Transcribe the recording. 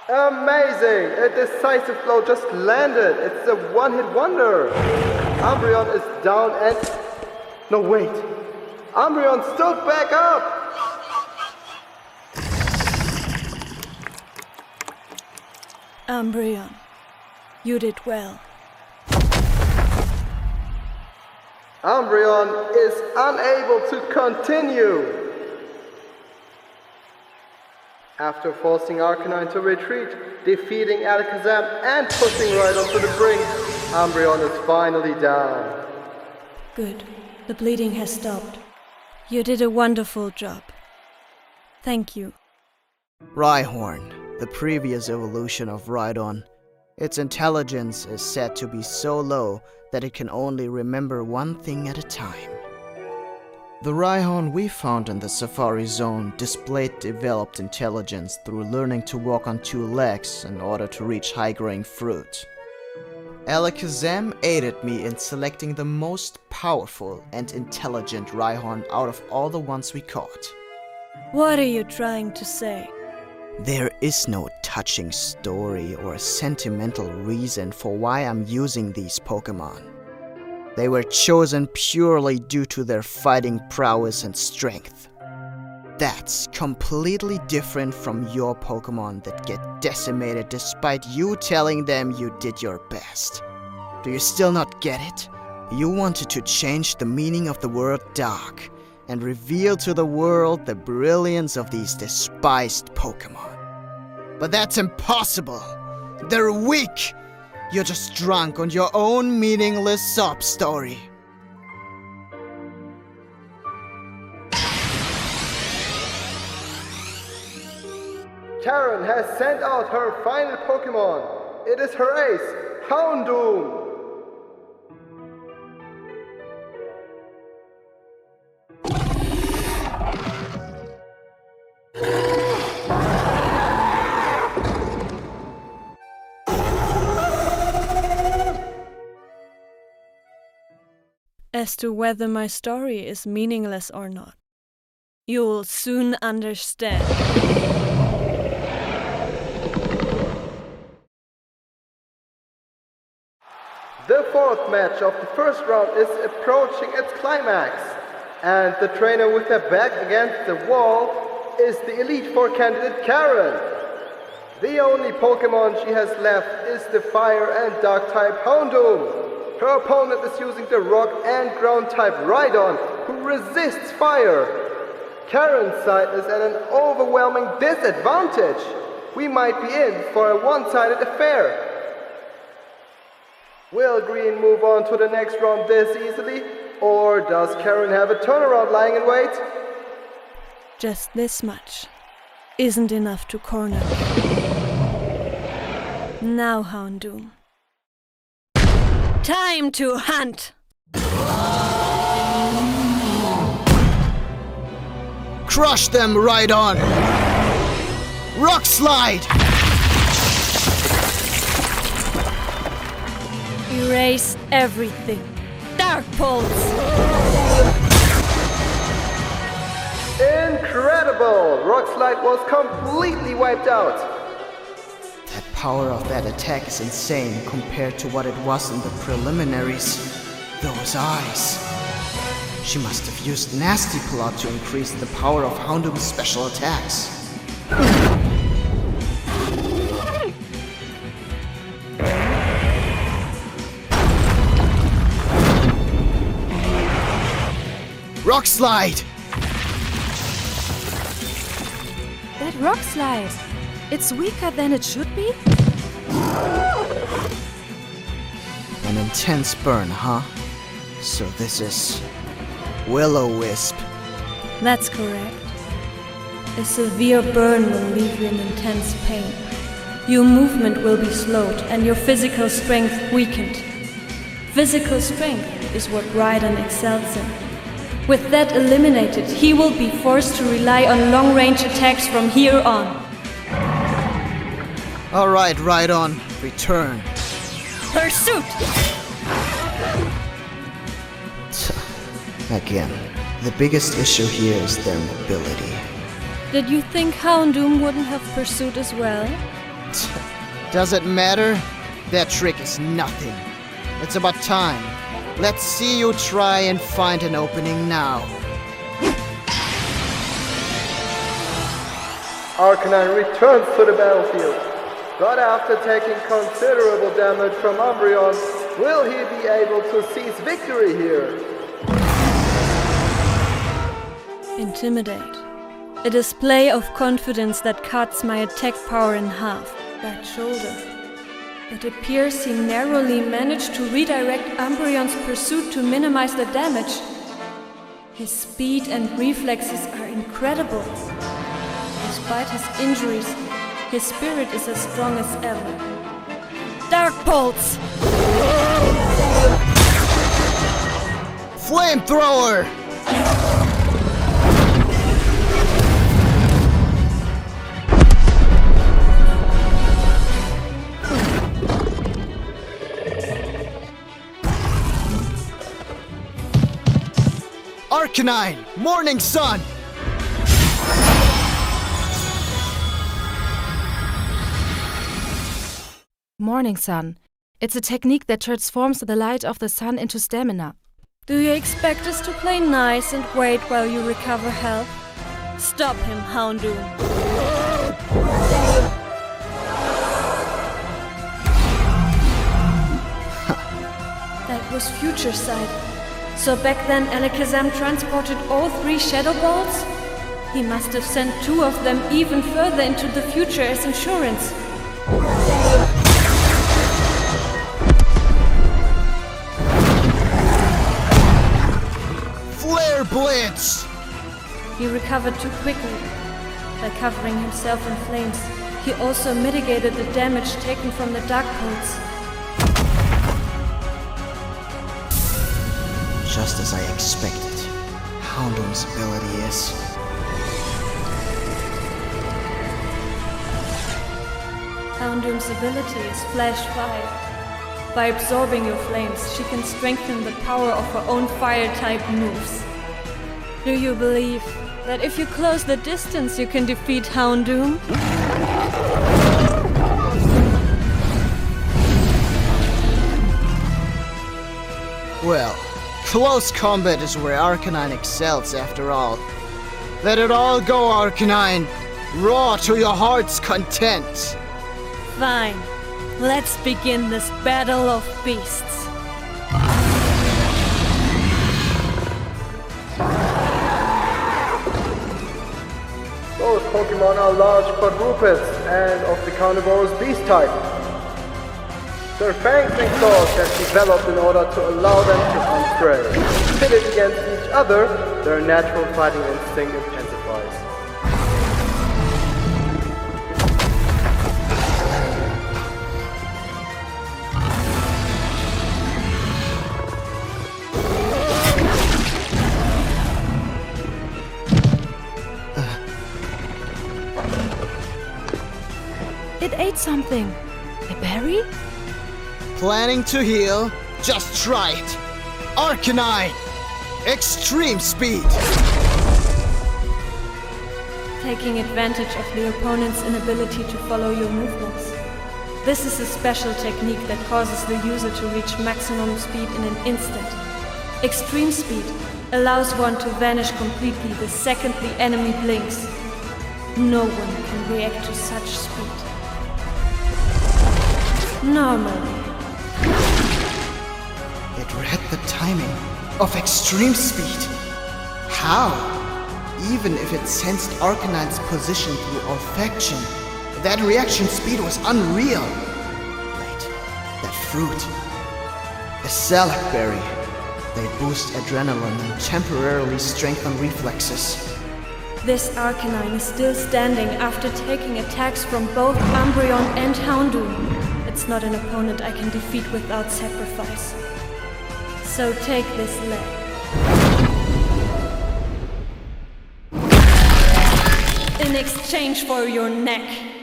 Amazing! A decisive blow just landed. It's a one-hit wonder. Umbreon is down and... No, wait. Umbreon stood back up! Umbreon, you did well. Umbreon is unable to continue. After forcing Arcanine to retreat, defeating Alakazam and pushing Rhydon to the brink, Umbreon is finally down. Good. The bleeding has stopped. You did a wonderful job. Thank you. Rhyhorn, the previous evolution of Rhydon. Its intelligence is said to be so low that it can only remember one thing at a time. The Rhyhorn we found in the Safari Zone displayed developed intelligence through learning to walk on two legs in order to reach high-growing fruit. Alakazam aided me in selecting the most powerful and intelligent Rhyhorn out of all the ones we caught. What are you trying to say? There is no touching story or sentimental reason for why I'm using these Pokémon. They were chosen purely due to their fighting prowess and strength. That's completely different from your Pokémon that get decimated despite you telling them you did your best. Do you still not get it? You wanted to change the meaning of the word dark and reveal to the world the brilliance of these despised Pokémon. But that's impossible! They're weak! You're just drunk on your own meaningless sob story. Karen has sent out her final Pokémon. It is her ace, Houndoom. As to whether my story is meaningless or not, you'll soon understand. The fourth match of the first round is approaching its climax, and the trainer with her back against the wall is the Elite Four candidate Karen. The only Pokémon she has left is the Fire and Dark type Houndoom. Her opponent is using the Rock and Ground type Rhydon, who resists fire. Karen's side is at an overwhelming disadvantage. We might be in for a one-sided affair. Will Green move on to the next round this easily, or does Karen have a turnaround lying in wait? Just this much isn't enough to corner me. Now, Houndoom. Time to hunt! Crush them, Rhydon! Rock Slide! Erase everything. Dark Pulse! Incredible! Rock Slide was completely wiped out. The power of that attack is insane compared to what it was in the preliminaries. Those eyes. She must have used Nasty Plot to increase the power of Houndoom's special attacks. Rock Slide! That Rock Slide! It's weaker than it should be? An intense burn, huh? So this is... Will-O-Wisp. That's correct. A severe burn will leave you in intense pain. Your movement will be slowed and your physical strength weakened. Physical strength is what Rhydon excels in. With that eliminated, he will be forced to rely on long-range attacks from here on. Alright, Rhydon, return. Pursuit! Again, the biggest issue here is their mobility. Did you think Houndoom wouldn't have pursuit as well? Does it matter? That trick is nothing. It's about time. Let's see you try and find an opening now. Arcanine returns to the battlefield, but after taking considerable damage from Umbreon, will he be able to seize victory here? Intimidate. A display of confidence that cuts my attack power in half. That shoulder. It appears he narrowly managed to redirect Umbreon's pursuit to minimize the damage. His speed and reflexes are incredible. Despite his injuries, his spirit is as strong as ever. Dark Pulse! Flamethrower! Arcanine! Morning Sun! Morning Sun. It's a technique that transforms the light of the sun into stamina. Do you expect us to play nice and wait while you recover health? Stop him, Houndoom. That was Future Sight. So back then Alakazam transported all 3 Shadow Balls? He must have sent 2 of them even further into the future as insurance. Flare Blitz! He recovered too quickly. By covering himself in flames, he also mitigated the damage taken from the Dark Pulse. Just as I expected, Houndoom's ability is... Houndoom's ability is Flash Fire. By absorbing your flames, she can strengthen the power of her own fire-type moves. Do you believe that if you close the distance you can defeat Houndoom? Well, close combat is where Arcanine excels after all. Let it all go, Arcanine! Roar to your heart's content! Fine. Let's begin this battle of beasts. Both Pokémon are large quadrupeds and of the carnivorous beast type. Their fangs and claws have developed in order to allow them to hunt prey. Pitted against each other, their natural fighting instinct intensifies. It ate something. A berry? Planning to heal? Just try it! Arcanine! Extreme speed! Taking advantage of the opponent's inability to follow your movements. This is a special technique that causes the user to reach maximum speed in an instant. Extreme speed allows one to vanish completely the second the enemy blinks. No one can react to such speed. Normally. It read the timing of extreme speed. How? Even if it sensed Arcanine's position through olfaction, that reaction speed was unreal. Wait, that fruit. A Salac berry. They boost adrenaline and temporarily strengthen reflexes. This Arcanine is still standing after taking attacks from both Umbreon and Houndoom. It's not an opponent I can defeat without sacrifice. So take this leg. In exchange for your neck.